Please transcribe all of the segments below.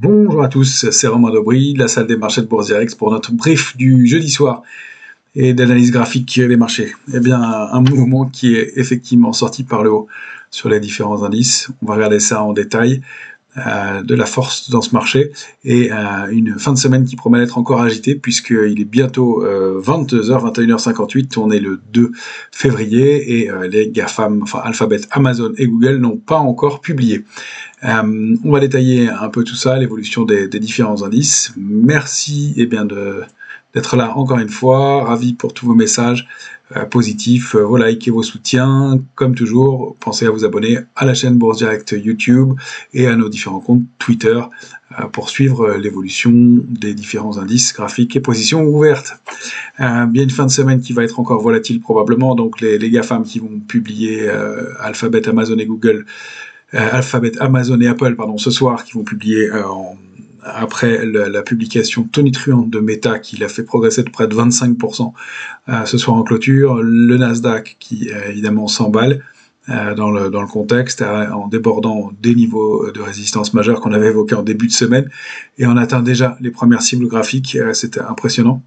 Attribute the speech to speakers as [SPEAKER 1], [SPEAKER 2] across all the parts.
[SPEAKER 1] Bonjour à tous, c'est Romain Daubry, de la salle des marchés de Bourse Direct pour notre brief du jeudi soir et d'analyse graphique des marchés. Eh bien, un mouvement qui est effectivement sorti par le haut sur les différents indices. On va regarder ça en détail, de la force dans ce marché et une fin de semaine qui promet d'être encore agitée puisqu'il est bientôt 22h, 21h58, on est le 2 février et les GAFAM, enfin Alphabet, Amazon et Google n'ont pas encore publié. On va détailler un peu tout ça, l'évolution des différents indices. Merci d'être là encore une fois, ravi pour tous vos messages positifs, vos likes et vos soutiens. Comme toujours, pensez à vous abonner à la chaîne Bourse Direct YouTube et à nos différents comptes Twitter pour suivre l'évolution des différents indices graphiques et positions ouvertes. Bien une fin de semaine qui va être encore volatile probablement, donc les GAFAM qui vont publier Alphabet, Amazon et Google, Alphabet, Amazon et Apple, ce soir, qui vont publier après la publication tonitruante de Meta, qui l'a fait progresser de près de 25% ce soir en clôture. Le Nasdaq qui évidemment s'emballe dans le contexte, en débordant des niveaux de résistance majeurs qu'on avait évoqués en début de semaine, et on atteint déjà les premières cibles graphiques. C'était impressionnant,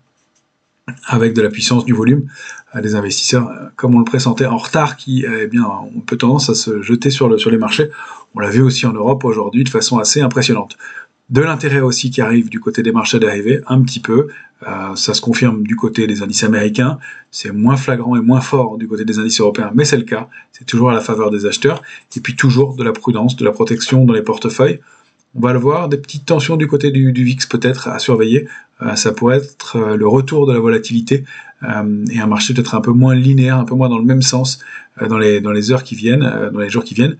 [SPEAKER 1] avec de la puissance du volume des investisseurs, comme on le pressentait, en retard, qui ont peu tendance à se jeter sur les marchés. On l'a vu aussi en Europe aujourd'hui de façon assez impressionnante. De l'intérêt aussi qui arrive du côté des marchés dérivés, un petit peu, ça se confirme du côté des indices américains, c'est moins flagrant et moins fort du côté des indices européens, mais c'est le cas, c'est toujours à la faveur des acheteurs, et puis toujours de la prudence, de la protection dans les portefeuilles. On va le voir, des petites tensions du côté du VIX peut-être à surveiller. Ça pourrait être le retour de la volatilité et un marché peut-être un peu moins linéaire, un peu moins dans le même sens dans les heures qui viennent, dans les jours qui viennent.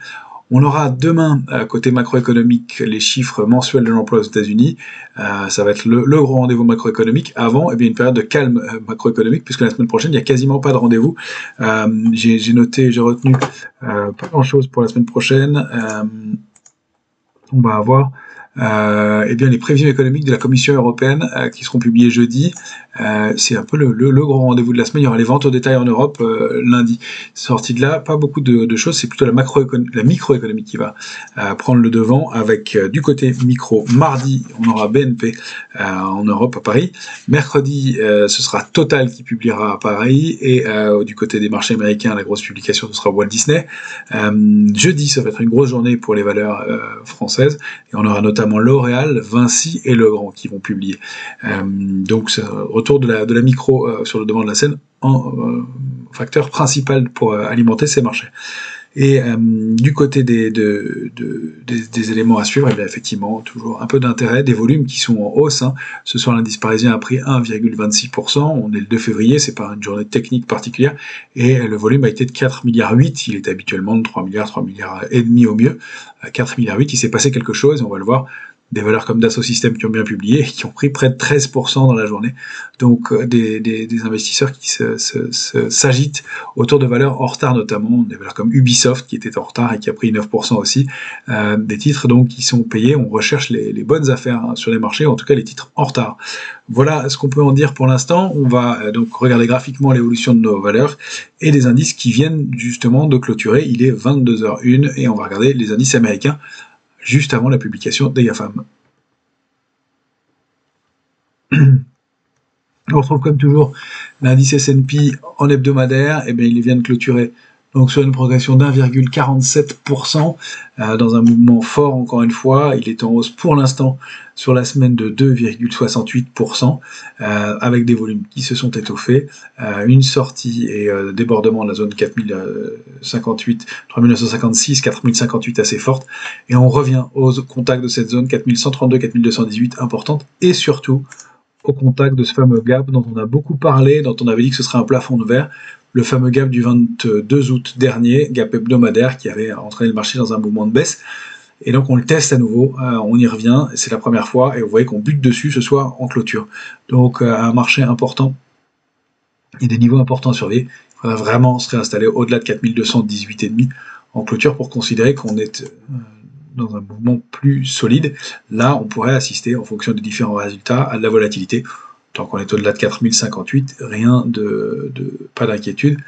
[SPEAKER 1] On aura demain, côté macroéconomique, les chiffres mensuels de l'emploi aux États-Unis. Ça va être le gros rendez-vous macroéconomique avant une période de calme macroéconomique, puisque la semaine prochaine, il n'y a quasiment pas de rendez-vous. J'ai retenu pas grand-chose pour la semaine prochaine. On va avoir les prévisions économiques de la Commission européenne qui seront publiées jeudi. C'est un peu le gros rendez-vous de la semaine. Il y aura les ventes au détail en Europe lundi. Sorti de là, pas beaucoup de choses. C'est plutôt la microéconomie qui va prendre le devant, avec du côté micro. Mardi, on aura BNP en Europe à Paris. Mercredi, ce sera Total qui publiera à Paris. Et du côté des marchés américains, la grosse publication, ce sera Walt Disney. Jeudi, ça va être une grosse journée pour les valeurs françaises. Et on aura notamment L'Oréal, Vinci et Legrand qui vont publier. Donc retour de la micro sur le devant de la scène en facteur principal pour alimenter ces marchés. Et du côté des éléments à suivre, effectivement, toujours un peu d'intérêt, des volumes qui sont en hausse. Ce soir, l'indice parisien a pris 1,26%. On est le 2 février, c'est pas une journée technique particulière. Et le volume a été de 4,8 milliards. Il est habituellement de 3 milliards et demi au mieux. 4,8 milliards, il s'est passé quelque chose, et on va le voir. Des valeurs comme Dassault Systèmes qui ont bien publié, qui ont pris près de 13% dans la journée. Donc des investisseurs qui s'agitent autour de valeurs en retard, notamment des valeurs comme Ubisoft qui était en retard et qui a pris 9% aussi. Des titres donc qui sont payés. On recherche les bonnes affaires sur les marchés, en tout cas les titres en retard. Voilà ce qu'on peut en dire pour l'instant. On va donc regarder graphiquement l'évolution de nos valeurs et des indices qui viennent justement de clôturer. Il est 22h01 et on va regarder les indices américains juste avant la publication des GAFAM. On retrouve comme toujours l'indice S&P en hebdomadaire. Il vient de clôturer donc sur une progression d'1,47% dans un mouvement fort, encore une fois. Il est en hausse pour l'instant sur la semaine de 2,68%, avec des volumes qui se sont étoffés, une sortie et débordement de la zone 4058, 3956, 4058 assez forte, et on revient au contact de cette zone 4132, 4218 importante, et surtout au contact de ce fameux gap dont on a beaucoup parlé, dont on avait dit que ce serait un plafond de verre, le fameux gap du 22 août dernier, gap hebdomadaire qui avait entraîné le marché dans un mouvement de baisse. Et donc on le teste à nouveau, on y revient, c'est la première fois, et vous voyez qu'on bute dessus ce soir en clôture. Donc un marché important et des niveaux importants à surveiller. Il faudra vraiment se réinstaller au-delà de 4218,5 en clôture pour considérer qu'on est dans un mouvement plus solide. Là, on pourrait assister, en fonction des différents résultats, à de la volatilité. Tant qu'on est au-delà de 4058, pas d'inquiétude,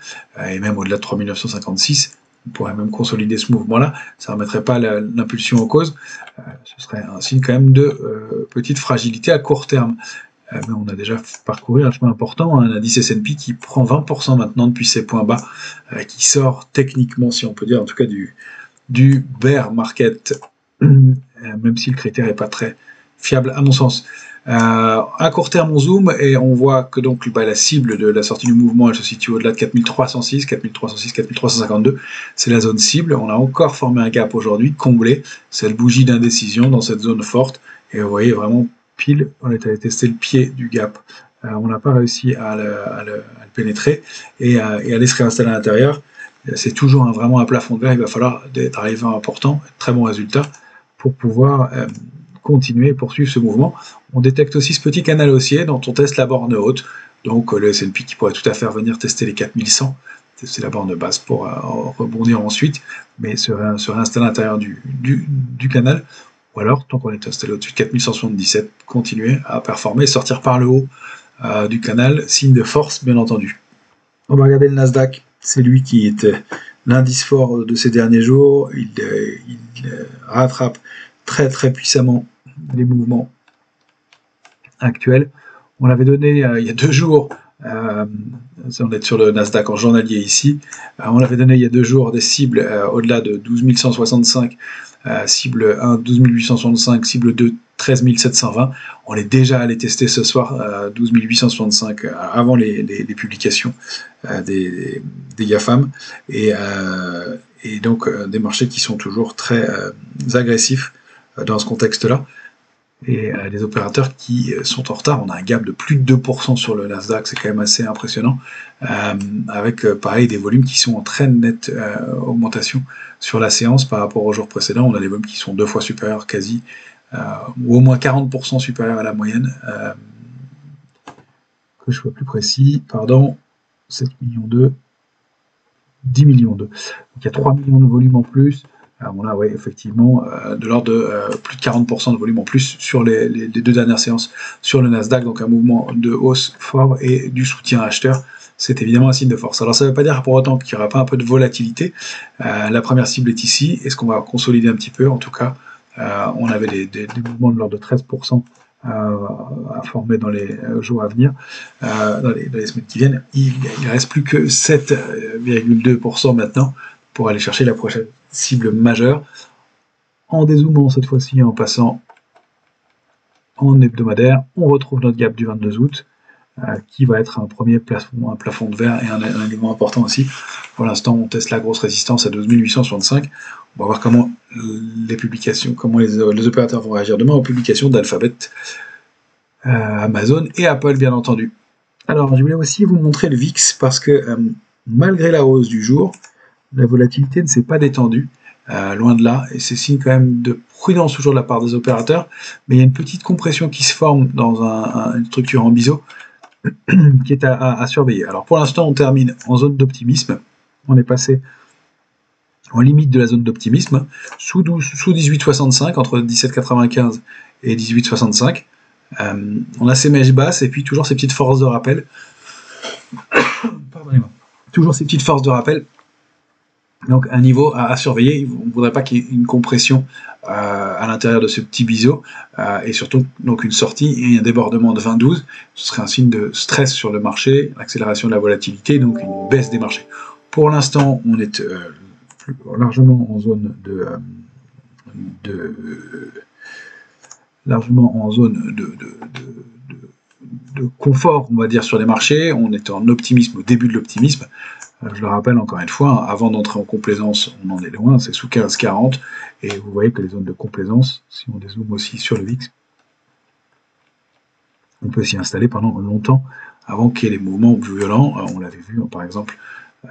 [SPEAKER 1] et même au-delà de 3956, On pourrait même consolider ce mouvement-là, ça ne remettrait pas l'impulsion en cause. Ce serait un signe quand même de petite fragilité à court terme. Mais on a déjà parcouru un chemin important, un indice S&P qui prend 20% maintenant depuis ses points bas, qui sort techniquement, si on peut dire, en tout cas du bear market, même si le critère n'est pas très fiable à mon sens. À court terme, on zoome et on voit que donc la cible de la sortie du mouvement, elle se situe au-delà de 4306, 4352. C'est la zone cible. On a encore formé un gap aujourd'hui, comblé cette bougie d'indécision dans cette zone forte. Et vous voyez vraiment pile, on est allé tester le pied du gap. On n'a pas réussi à le pénétrer et aller se réinstaller à l'intérieur. C'est toujours vraiment un plafond de verre. Il va falloir être arrivé important, très bon résultat pour pouvoir continuer et poursuivre ce mouvement. On détecte aussi ce petit canal haussier dont on teste la borne haute, donc le S&P qui pourrait tout à fait venir tester les 4100, tester la borne basse pour rebondir ensuite, mais se réinstaller à l'intérieur du canal, ou alors, tant qu'on est installé au-dessus de 4177, continuer à performer, sortir par le haut du canal, signe de force bien entendu. On va regarder le Nasdaq, c'est lui qui est l'indice fort de ces derniers jours, il rattrape très très puissamment les mouvements actuels. On l'avait donné il y a 2 jours, on est sur le Nasdaq en journalier ici, on l'avait donné il y a 2 jours des cibles au-delà de 12 165, cible 1 12 865, cible 2 13 720. On est déjà allé tester ce soir 12 865 avant les publications des GAFAM et donc des marchés qui sont toujours très agressifs dans ce contexte-là. Et les opérateurs qui sont en retard, on a un gap de plus de 2% sur le Nasdaq, c'est quand même assez impressionnant, avec pareil des volumes qui sont en très nette augmentation sur la séance par rapport au jour précédent. On a des volumes qui sont 2 fois supérieurs quasi, ou au moins 40% supérieurs à la moyenne. Que je sois plus précis, pardon, 7 millions 2, 10 millions 2. Donc il y a 3 millions de volumes en plus. On a effectivement de l'ordre de plus de 40% de volume en plus sur les 2 dernières séances sur le Nasdaq, donc un mouvement de hausse fort et du soutien acheteur. C'est évidemment un signe de force. Alors ça ne veut pas dire pour autant qu'il n'y aura pas un peu de volatilité. La première cible est ici. Est-ce qu'on va consolider un petit peu? En tout cas, on avait des mouvements de l'ordre de 13% à former dans les jours à venir, dans les semaines qui viennent. Il ne reste plus que 7,2% maintenant pour aller chercher la prochaine cible majeure, en dézoomant cette fois-ci, en passant en hebdomadaire. On retrouve notre gap du 22 août, qui va être un premier plafond, un plafond de verre et un élément important aussi. Pour l'instant, on teste la grosse résistance à 12 865. On va voir comment les publications, comment les opérateurs vont réagir demain aux publications d'Alphabet, Amazon et Apple, bien entendu. Alors, je voulais aussi vous montrer le VIX parce que malgré la hausse du jour, la volatilité ne s'est pas détendue, loin de là, et c'est signe quand même de prudence toujours de la part des opérateurs, mais il y a une petite compression qui se forme dans une structure en biseau qui est à surveiller. Alors pour l'instant, on termine en zone d'optimisme, on est passé en limite de la zone d'optimisme, sous 18,65, entre 17,95 et 18,65. On a ces mèches basses, et puis toujours ces petites forces de rappel. Pardonnez-moi. Toujours ces petites forces de rappel. Donc un niveau à surveiller, on ne voudrait pas qu'il y ait une compression à l'intérieur de ce petit biseau, et surtout donc une sortie et un débordement de 20-12, ce serait un signe de stress sur le marché, l'accélération de la volatilité, donc une baisse des marchés. Pour l'instant, on est largement en zone de confort, on va dire, sur les marchés. On est en optimisme, au début de l'optimisme. Je le rappelle encore une fois, avant d'entrer en complaisance, on en est loin, c'est sous 15,40, et vous voyez que les zones de complaisance, si on dézoome aussi sur le VIX, on peut s'y installer pendant longtemps, avant qu'il y ait des mouvements violents. On l'avait vu, par exemple,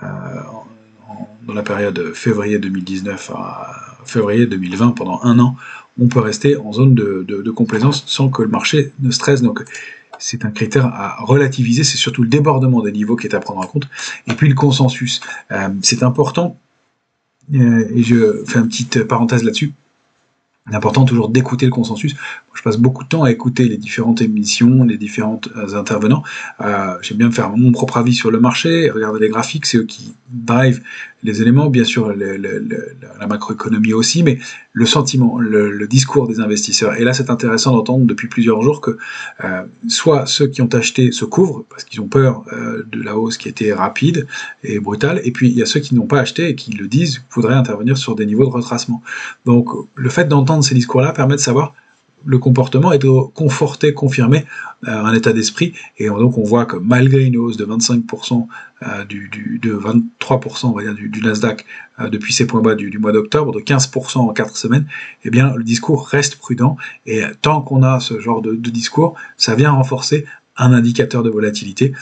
[SPEAKER 1] dans la période février 2019 à février 2020, pendant 1 an, on peut rester en zone de complaisance sans que le marché ne stresse. Donc, c'est un critère à relativiser, c'est surtout le débordement des niveaux qui est à prendre en compte, et puis le consensus. C'est important, et je fais une petite parenthèse là-dessus, c'est important toujours d'écouter le consensus. Je passe beaucoup de temps à écouter les différentes émissions, les différents intervenants. J'aime bien me faire mon propre avis sur le marché, regarder les graphiques, c'est eux qui drive les éléments, bien sûr la macroéconomie aussi, mais le sentiment, le discours des investisseurs. Et là, c'est intéressant d'entendre depuis plusieurs jours que soit ceux qui ont acheté se couvrent parce qu'ils ont peur de la hausse qui était rapide et brutale, et puis il y a ceux qui n'ont pas acheté et qui le disent voudraient intervenir sur des niveaux de retracement. Donc le fait d'entendre ces discours-là permet de savoir le comportement et de conforter, confirmer un état d'esprit. Et donc on voit que malgré une hausse de 25%, de 23% on va dire, du Nasdaq depuis ses points bas du mois d'octobre, de 15% en 4 semaines, eh bien le discours reste prudent. Et tant qu'on a ce genre de discours, ça vient renforcer un indicateur de volatilité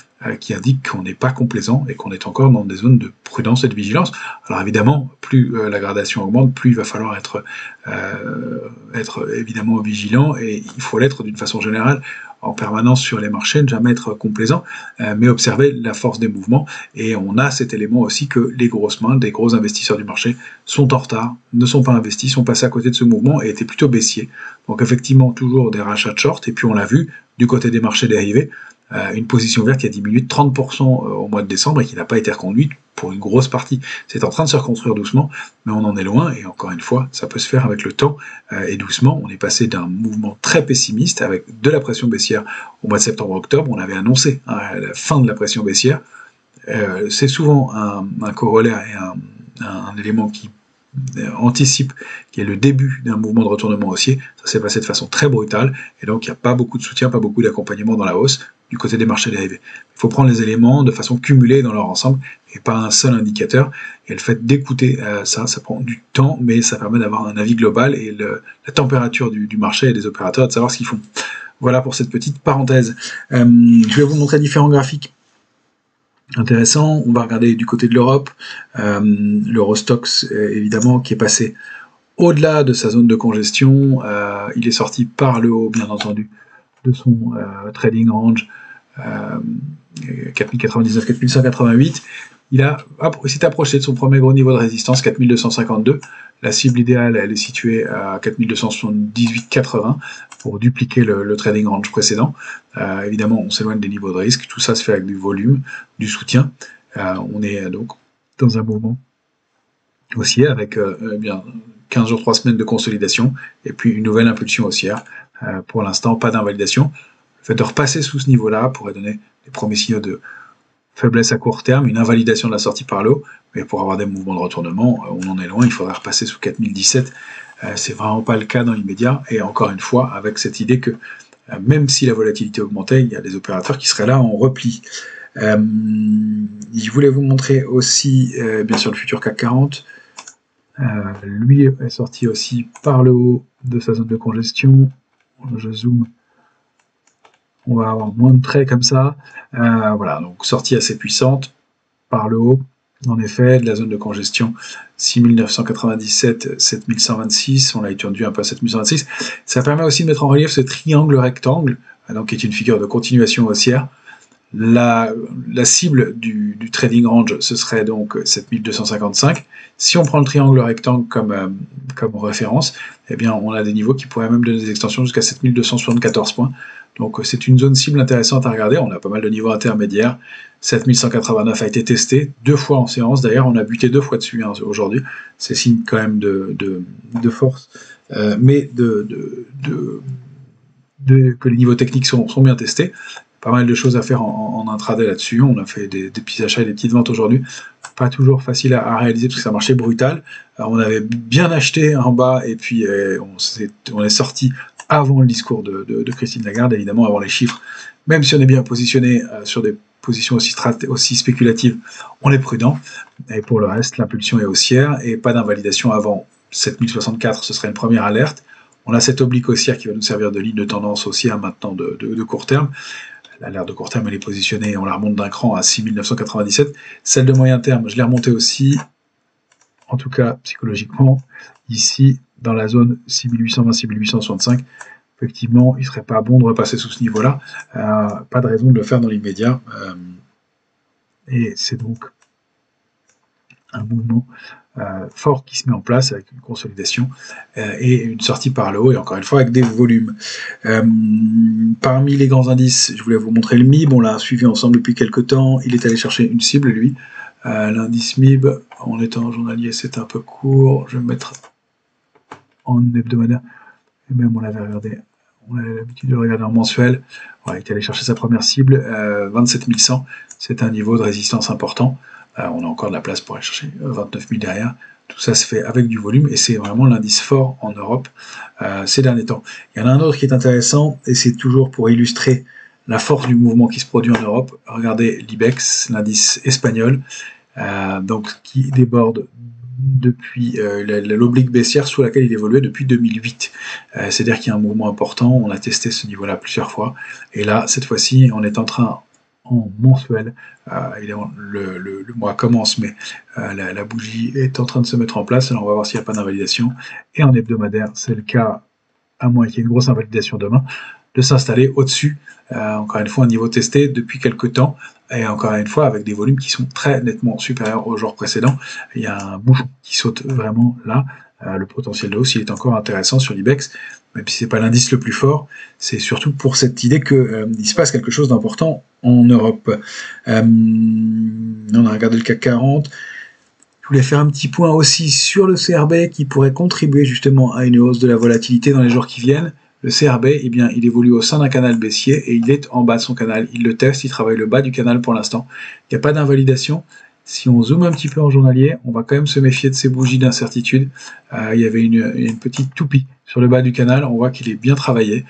[SPEAKER 1] qui indique qu'on n'est pas complaisant et qu'on est encore dans des zones de prudence et de vigilance. Alors évidemment, plus la gradation augmente, plus il va falloir être évidemment vigilant, et il faut l'être d'une façon générale en permanence sur les marchés, ne jamais être complaisant, mais observer la force des mouvements. Et on a cet élément aussi que les grosses mains, des gros investisseurs du marché sont en retard, ne sont pas investis, sont passés à côté de ce mouvement et étaient plutôt baissiers. Donc effectivement, toujours des rachats de short, et puis on l'a vu du côté des marchés dérivés, une position verte qui a diminué de 30% au mois de décembre et qui n'a pas été reconduite pour une grosse partie. C'est en train de se reconstruire doucement, mais on en est loin, et encore une fois, ça peut se faire avec le temps et doucement. On est passé d'un mouvement très pessimiste avec de la pression baissière au mois de septembre-octobre. On avait annoncé la fin de la pression baissière. C'est souvent un corollaire et un élément qui anticipe, qui est le début d'un mouvement de retournement haussier. Ça s'est passé de façon très brutale, et donc il n'y a pas beaucoup de soutien, pas beaucoup d'accompagnement dans la hausse du côté des marchés dérivés. Il faut prendre les éléments de façon cumulée dans leur ensemble et pas un seul indicateur. Et le fait d'écouter ça prend du temps, mais ça permet d'avoir un avis global et la température du marché et des opérateurs, de savoir ce qu'ils font. Voilà pour cette petite parenthèse. Je vais vous montrer différents graphiques intéressants. On va regarder du côté de l'Europe, l'Eurostoxx évidemment qui est passé au-delà de sa zone de congestion. Il est sorti par le haut, bien entendu, de son trading range 4099, 4188. Il s'est approché de son premier gros niveau de résistance, 4252. La cible idéale, elle est située à 4278,80 pour dupliquer le trading range précédent. Évidemment, on s'éloigne des niveaux de risque. Tout ça se fait avec du volume, du soutien. On est donc dans un mouvement haussier avec 15 jours, 3 semaines de consolidation et puis une nouvelle impulsion haussière. Pour l'instant, pas d'invalidation. Le fait de repasser sous ce niveau-là pourrait donner des premiers signaux de faiblesse à court terme, une invalidation de la sortie par le haut, mais pour avoir des mouvements de retournement, on en est loin, il faudra repasser sous 4017. C'est vraiment pas le cas dans l'immédiat, et encore une fois, avec cette idée que même si la volatilité augmentait, il y a des opérateurs qui seraient là en repli. Je voulais vous montrer aussi, bien sûr, le futur CAC 40. Lui est sorti aussi par le haut de sa zone de congestion. Je zoome. On va avoir moins de traits comme ça. Voilà, donc sortie assez puissante par le haut, en effet, de la zone de congestion 6997, 7126. On l'a étendu un peu à 7126. Ça permet aussi de mettre en relief ce triangle rectangle, donc qui est une figure de continuation haussière. La cible du trading range, ce serait donc 7255. Si on prend le triangle rectangle comme référence, eh bien, on a des niveaux qui pourraient même donner des extensions jusqu'à 7274 points. Donc c'est une zone cible intéressante à regarder. On a pas mal de niveaux intermédiaires. 7189 a été testé 2 fois en séance. D'ailleurs, on a buté 2 fois dessus aujourd'hui. C'est signe quand même de force, mais que les niveaux techniques sont bien testés. Pas mal de choses à faire en intraday là-dessus. On a fait des petits achats et des petites ventes aujourd'hui. Pas toujours facile à réaliser parce que c'est un marché brutal. Alors, on avait bien acheté en bas et puis on est sorti avant le discours de Christine Lagarde, évidemment, avant les chiffres. Même si on est bien positionné sur des positions aussi spéculatives, on est prudent. Et pour le reste, l'impulsion est haussière et pas d'invalidation avant 7064, ce serait une première alerte. On a cette oblique haussière qui va nous servir de ligne de tendance haussière maintenant de court terme. L'alerte de court terme, elle est positionnée, on la remonte d'un cran à 6997. Celle de moyen terme, je l'ai remontée aussi, en tout cas psychologiquement, ici, dans la zone 6820-6865. Effectivement, il ne serait pas bon de repasser sous ce niveau-là. Pas de raison de le faire dans l'immédiat. Et c'est donc un mouvement fort qui se met en place avec une consolidation et une sortie par le haut, et encore une fois avec des volumes. Parmi les grands indices, je voulais vous montrer le MIB, on l'a suivi ensemble depuis quelques temps. Il est allé chercher une cible, lui, L'indice MIB, en étant journalier, c'est un peu court. Je vais me mettre en hebdomadaire. Et même, on avait l'habitude de le regarder en mensuel. Voilà, il est allé chercher sa première cible, 27 100. C'est un niveau de résistance important. On a encore de la place pour aller chercher 29 000 derrière. Tout ça se fait avec du volume et c'est vraiment l'indice fort en Europe ces derniers temps. Il y en a un autre qui est intéressant et c'est toujours pour illustrer la force du mouvement qui se produit en Europe. Regardez l'IBEX, l'indice espagnol, donc qui déborde depuis l'oblique baissière sous laquelle il évoluait depuis 2008. C'est-à-dire qu'il y a un mouvement important, on a testé ce niveau-là plusieurs fois, et là, cette fois-ci, on est en train, en mensuel, évidemment, le mois commence, mais la bougie est en train de se mettre en place, alors on va voir s'il n'y a pas d'invalidation, et en hebdomadaire, c'est le cas, à moins qu'il y ait une grosse invalidation demain, de s'installer au-dessus, encore une fois, un niveau testé depuis quelques temps, et encore une fois, avec des volumes qui sont très nettement supérieurs au jour précédent. Il y a un bouchon qui saute vraiment là. Le potentiel de hausse, il est encore intéressant sur l'IBEX, même si c'est pas l'indice le plus fort. C'est surtout pour cette idée qu'il se passe quelque chose d'important en Europe. On a regardé le CAC 40. Je voulais faire un petit point aussi sur le CRB qui pourrait contribuer justement à une hausse de la volatilité dans les jours qui viennent. Le CRB, eh bien, il évolue au sein d'un canal baissier et il est en bas de son canal. Il le teste, il travaille le bas du canal pour l'instant. Il n'y a pas d'invalidation. Si on zoome un petit peu en journalier, on va quand même se méfier de ces bougies d'incertitude. Il y avait une petite toupie sur le bas du canal. On voit qu'il est bien travaillé.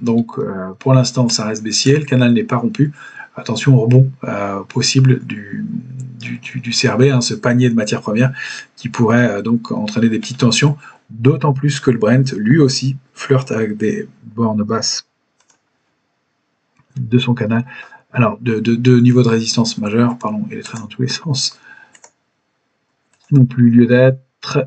[SPEAKER 1] Donc, pour l'instant, ça reste baissier. Le canal n'est pas rompu. Attention au rebond possible du CRB, ce panier de matières premières qui pourrait donc entraîner des petites tensions. D'autant plus que le Brent, lui aussi, flirte avec des bornes basses de son canal. Alors, de niveau de résistance majeur, pardon, il est très dans tous les sens, qui n'ont plus lieu d'être.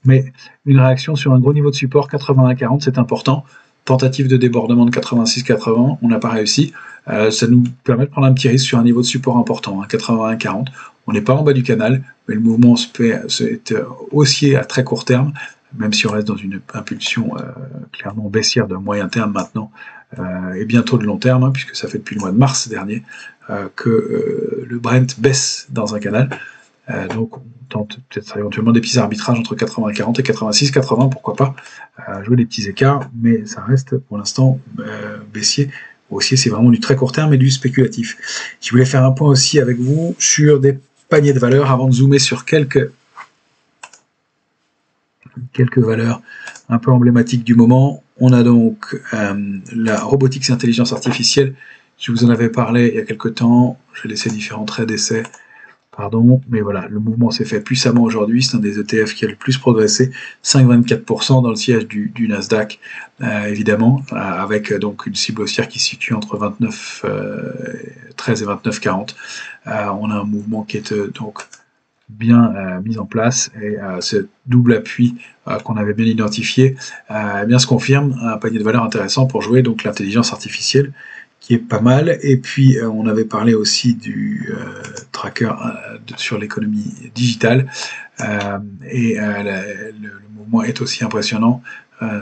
[SPEAKER 1] Mais une réaction sur un gros niveau de support, 81,40, c'est important. Tentative de débordement de 86,80, on n'a pas réussi. Ça nous permet de prendre un petit risque sur un niveau de support important, 81,40. On n'est pas en bas du canal, mais le mouvement est haussier à très court terme, même si on reste dans une impulsion clairement baissière de moyen terme maintenant, et bientôt de long terme, puisque ça fait depuis le mois de mars dernier que le Brent baisse dans un canal. Donc on tente peut-être éventuellement des petits arbitrages entre 80,40 et 86,80, pourquoi pas jouer des petits écarts, mais ça reste pour l'instant baissier. Haussier, c'est vraiment du très court terme et du spéculatif. Je voulais faire un point aussi avec vous sur des paniers de valeurs avant de zoomer sur quelques valeurs un peu emblématiques du moment. On a donc la robotique et intelligence artificielle. Je vous en avais parlé il y a quelques temps. J'ai laissé différents traits d'essai. Pardon, mais voilà, le mouvement s'est fait puissamment aujourd'hui. C'est un des ETF qui a le plus progressé, 5,24% dans le siège du Nasdaq, évidemment, avec donc une cible haussière qui se situe entre 13 et 29,40. On a un mouvement qui est donc bien mis en place et ce double appui qu'on avait bien identifié eh bien se confirme, un panier de valeurs intéressant pour jouer donc l'intelligence artificielle qui est pas mal. Et puis on avait parlé aussi du tracker sur l'économie digitale et le mouvement est aussi impressionnant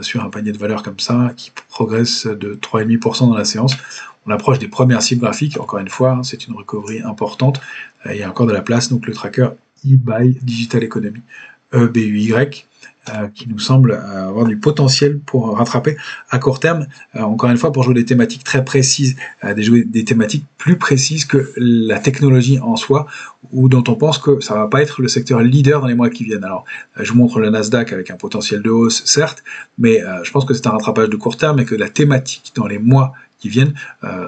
[SPEAKER 1] sur un panier de valeurs comme ça qui progresse de 3,5% dans la séance. On approche des premières cibles graphiques, encore une fois, c'est une recovery importante, il y a encore de la place, donc le tracker eBuy Digital Economy, EBUY, qui nous semble avoir du potentiel pour rattraper à court terme, encore une fois pour jouer des thématiques très précises, des thématiques plus précises que la technologie en soi, ou dont on pense que ça va pas être le secteur leader dans les mois qui viennent. Alors je vous montre le Nasdaq avec un potentiel de hausse certes, mais je pense que c'est un rattrapage de court terme et que la thématique dans les mois qui viennent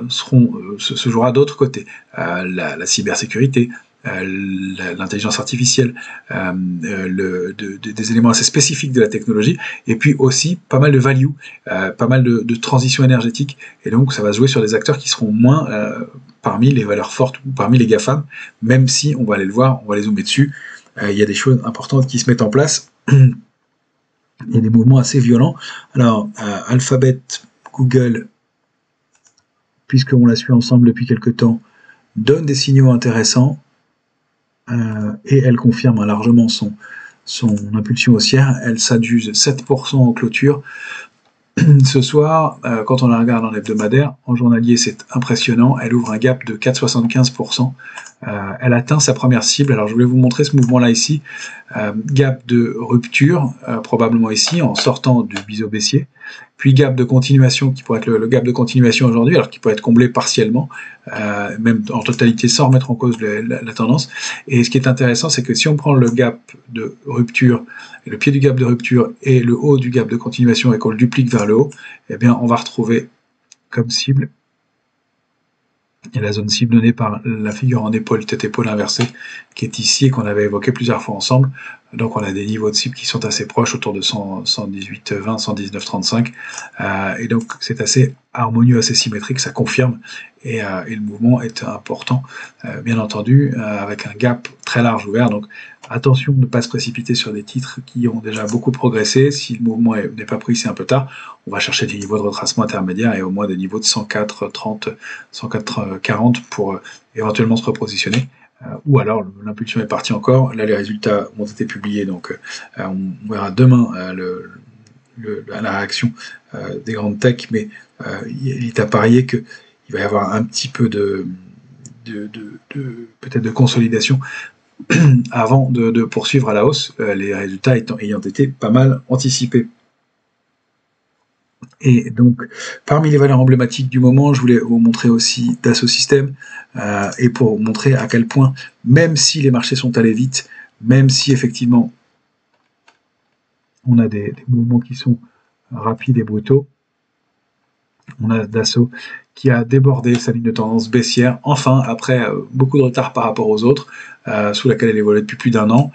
[SPEAKER 1] se jouera d'autre côté, la cybersécurité, l'intelligence artificielle, des éléments assez spécifiques de la technologie, et puis aussi pas mal de value, pas mal de transition énergétique, et donc ça va se jouer sur des acteurs qui seront moins parmi les valeurs fortes ou parmi les GAFAM, même si on va aller le voir, on va les zoomer dessus, il y a des choses importantes qui se mettent en place, il y a des mouvements assez violents. Alors Alphabet, Google, puisqu'on la suit ensemble depuis quelques temps, donne des signaux intéressants, et elle confirme largement son impulsion haussière. Elle s'adjuse 7% en clôture. Ce soir, quand on la regarde en hebdomadaire, en journalier, c'est impressionnant. Elle ouvre un gap de 4,75%. Elle atteint sa première cible. Alors, je voulais vous montrer ce mouvement-là ici. Gap de rupture, probablement ici, en sortant du biseau baissier. Puis gap de continuation, qui pourrait être le gap de continuation aujourd'hui, alors qu'il pourrait être comblé partiellement, même en totalité, sans remettre en cause la tendance. Et ce qui est intéressant, c'est que si on prend le gap de rupture, le pied du gap de rupture et le haut du gap de continuation et qu'on le duplique vers le haut, eh bien, on va retrouver comme cible et la zone cible donnée par la figure en épaule, tête-épaule inversée, qui est ici et qu'on avait évoqué plusieurs fois ensemble. Donc on a des niveaux de cible qui sont assez proches, autour de 118,20, 119,35. Et donc c'est assez harmonieux, assez symétrique, ça confirme. Et le mouvement est important, bien entendu, avec un gap très large ouvert. Donc attention de ne pas se précipiter sur des titres qui ont déjà beaucoup progressé. Si le mouvement n'est pas pris, c'est un peu tard. On va chercher des niveaux de retracement intermédiaire et au moins des niveaux de 104,30, 104,40 pour éventuellement se repositionner. Ou alors l'impulsion est partie encore. Là, les résultats ont été publiés, donc on verra demain la réaction des grandes tech, mais il est à parier qu'il va y avoir un petit peu peut-être de consolidation avant de poursuivre à la hausse, les résultats ayant été pas mal anticipés. Et donc, parmi les valeurs emblématiques du moment, je voulais vous montrer aussi Dassault Systèmes, et pour montrer à quel point, même si les marchés sont allés vite, même si effectivement on a des mouvements qui sont rapides et brutaux, on a Dassault qui a débordé sa ligne de tendance baissière, enfin, après beaucoup de retard par rapport aux autres, sous laquelle elle évoluait depuis plus d'un an.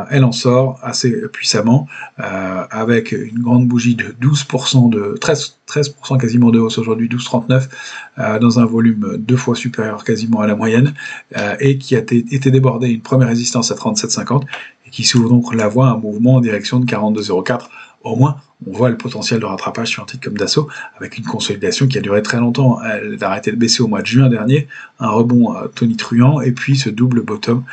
[SPEAKER 1] Elle en sort assez puissamment, avec une grande bougie de 12%, de 13% quasiment de hausse aujourd'hui, 12,39, dans un volume 2 fois supérieur quasiment à la moyenne, et qui a été débordé une première résistance à 37,50, et qui s'ouvre donc la voie à un mouvement en direction de 42,04. Au moins, on voit le potentiel de rattrapage sur un titre comme Dassault, avec une consolidation qui a duré très longtemps. Elle a arrêté de baisser au mois de juin dernier, un rebond tonitruant, et puis ce double bottom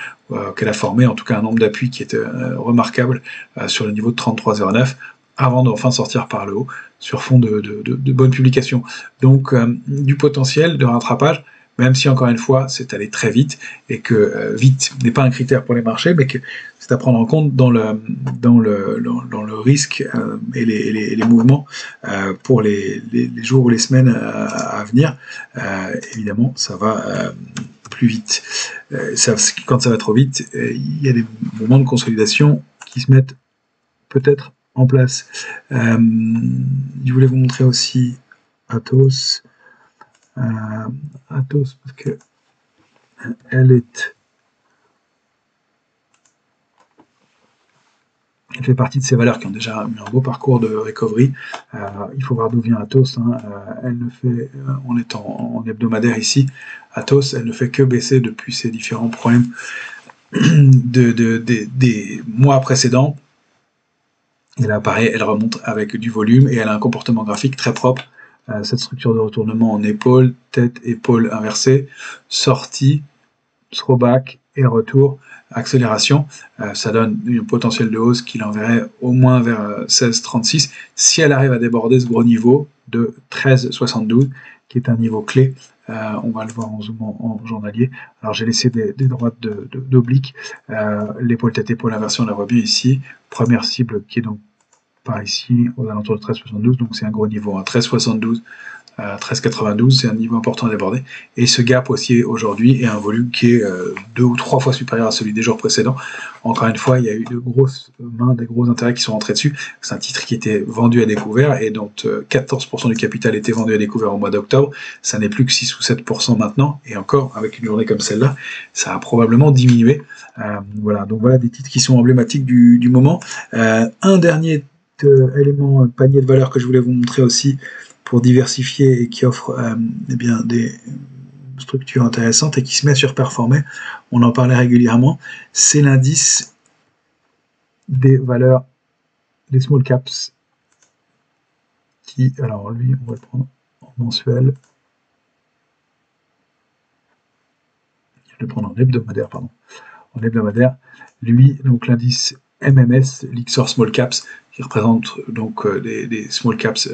[SPEAKER 1] qu'elle a formé, en tout cas un nombre d'appuis qui était remarquable sur le niveau de 33,09, avant d'enfin sortir par le haut, sur fond de bonnes publications. Donc, du potentiel de rattrapage, même si, encore une fois, c'est allé très vite, et que vite n'est pas un critère pour les marchés, mais que c'est à prendre en compte dans le risque et les mouvements pour les jours ou les semaines à venir. Évidemment, ça va plus vite. Quand ça va trop vite, il y a des moments de consolidation qui se mettent peut-être en place. Je voulais vous montrer aussi Atos. Atos, parce que elle fait partie de ces valeurs qui ont déjà eu un beau parcours de recovery. Il faut voir d'où vient Atos. Elle ne fait, on est en hebdomadaire ici, Atos, elle ne fait que baisser depuis ces différents problèmes des mois précédents. Et là, pareil, elle remonte avec du volume et elle a un comportement graphique très propre. Cette structure de retournement en épaule, tête, épaule inversée, sortie, throwback et retour, accélération, ça donne une potentiel de hausse qui l'enverrait au moins vers 16,36 si elle arrive à déborder ce gros niveau de 13,72 qui est un niveau clé. On va le voir en zoomant en journalier. Alors j'ai laissé des droites d'oblique. L'épaule tête épaule inversion, on la voit bien ici. Première cible qui est donc par ici aux alentours de 13,72, donc c'est un gros niveau, 13,72. 13,92, c'est un niveau important à déborder. Et ce gap aussi aujourd'hui est un volume qui est 2 ou 3 fois supérieur à celui des jours précédents. Encore une fois, il y a eu de grosses mains, des gros intérêts qui sont rentrés dessus. C'est un titre qui était vendu à découvert et dont 14% du capital était vendu à découvert au mois d'octobre. Ça n'est plus que 6 ou 7% maintenant. Et encore, avec une journée comme celle-là, ça a probablement diminué. Voilà, donc voilà des titres qui sont emblématiques du moment. Un dernier élément, panier de valeur que je voulais vous montrer aussi, pour diversifier et qui offre des structures intéressantes et qui se met à surperformer, on en parlait régulièrement, c'est l'indice des valeurs des small caps qui, alors lui, on va le prendre en mensuel, je vais le prendre en hebdomadaire, pardon, en hebdomadaire, lui, donc l'indice MMS, l'Ixor Small Caps, qui représente donc des small caps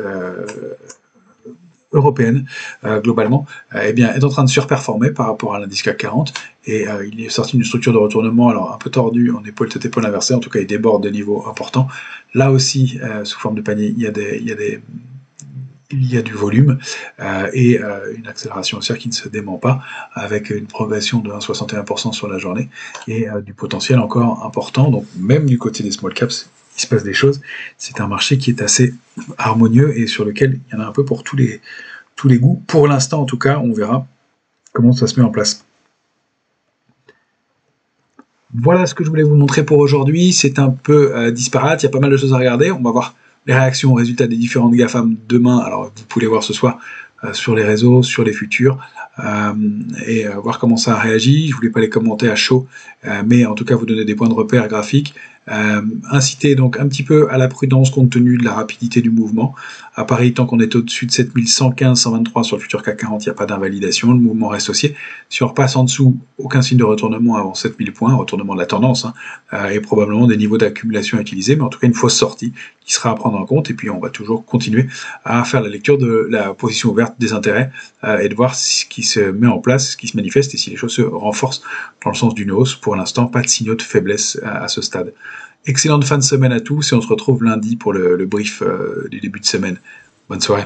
[SPEAKER 1] européenne globalement, eh bien, est en train de surperformer par rapport à l'indice CAC 40 et il est sorti d'une structure de retournement alors un peu tordue en épaule tête épaule inversée, en tout cas il déborde des niveaux importants. Là aussi, sous forme de panier, il y a du volume et une accélération haussière qui ne se dément pas, avec une progression de 1,61% sur la journée et du potentiel encore important. Donc même du côté des small caps, il se passe des choses. C'est un marché qui est assez harmonieux et sur lequel il y en a un peu pour tous les goûts. Pour l'instant, en tout cas, on verra comment ça se met en place. Voilà ce que je voulais vous montrer pour aujourd'hui. C'est un peu disparate, il y a pas mal de choses à regarder. On va voir les réactions aux résultats des différentes GAFAM demain. Alors, vous pouvez les voir ce soir sur les réseaux, sur les futurs, et voir comment ça réagit. Je voulais pas les commenter à chaud, mais en tout cas vous donner des points de repère graphiques. Inciter donc un petit peu à la prudence compte tenu de la rapidité du mouvement. À Paris, tant qu'on est au-dessus de 7115, 123 sur le futur CAC 40, il n'y a pas d'invalidation, le mouvement reste haussier. Si on repasse en dessous, aucun signe de retournement avant 7000 points, retournement de la tendance, et probablement des niveaux d'accumulation à utiliser, mais en tout cas une fausse sortie qui sera à prendre en compte, et puis on va toujours continuer à faire la lecture de la position ouverte des intérêts et de voir ce qui se met en place, ce qui se manifeste, et si les choses se renforcent dans le sens d'une hausse. Pour l'instant, pas de signaux de faiblesse à ce stade. Excellente fin de semaine à tous et on se retrouve lundi pour le brief du début de semaine. Bonne soirée.